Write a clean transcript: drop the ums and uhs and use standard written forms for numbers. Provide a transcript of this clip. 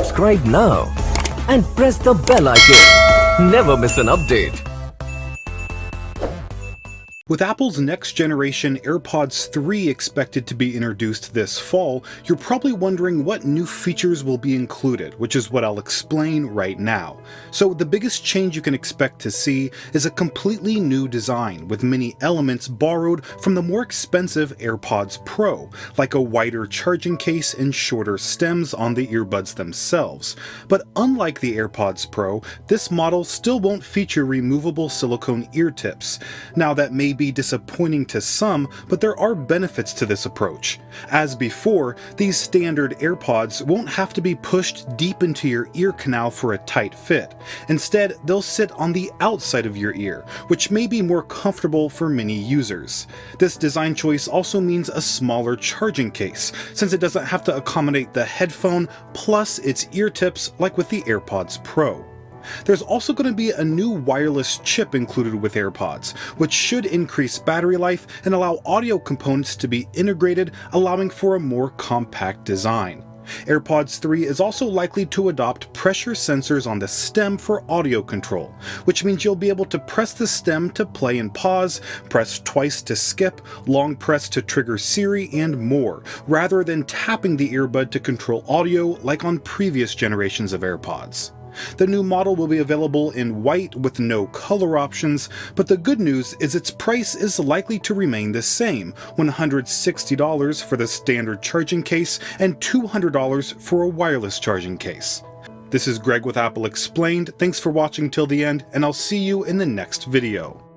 subscribe now and press the bell icon. Never miss an update. With Apple's next generation AirPods 3 expected to be introduced this fall, you're probably wondering what new features will be included, which is what I'll explain right now. So the biggest change you can expect to see is a completely new design, with many elements borrowed from the more expensive AirPods Pro, like a wider charging case and shorter stems on the earbuds themselves. But unlike the AirPods Pro, this model still won't feature removable silicone ear tips. Now that may be disappointing to some, but there are benefits to this approach. As before, these standard AirPods won't have to be pushed deep into your ear canal for a tight fit. Instead, they'll sit on the outside of your ear, which may be more comfortable for many users. This design choice also means a smaller charging case, since it doesn't have to accommodate the headphone plus its ear tips like with the AirPods Pro. There's also going to be a new wireless chip included with AirPods, which should increase battery life and allow audio components to be integrated, allowing for a more compact design. AirPods 3 is also likely to adopt pressure sensors on the stem for audio control, which means you'll be able to press the stem to play and pause, press twice to skip, long press to trigger Siri, and more, rather than tapping the earbud to control audio like on previous generations of AirPods. The new model will be available in white with no color options, but the good news is its price is likely to remain the same, $160 for the standard charging case and $200 for a wireless charging case. This is Greg with Apple Explained. Thanks for watching till the end, and I'll see you in the next video.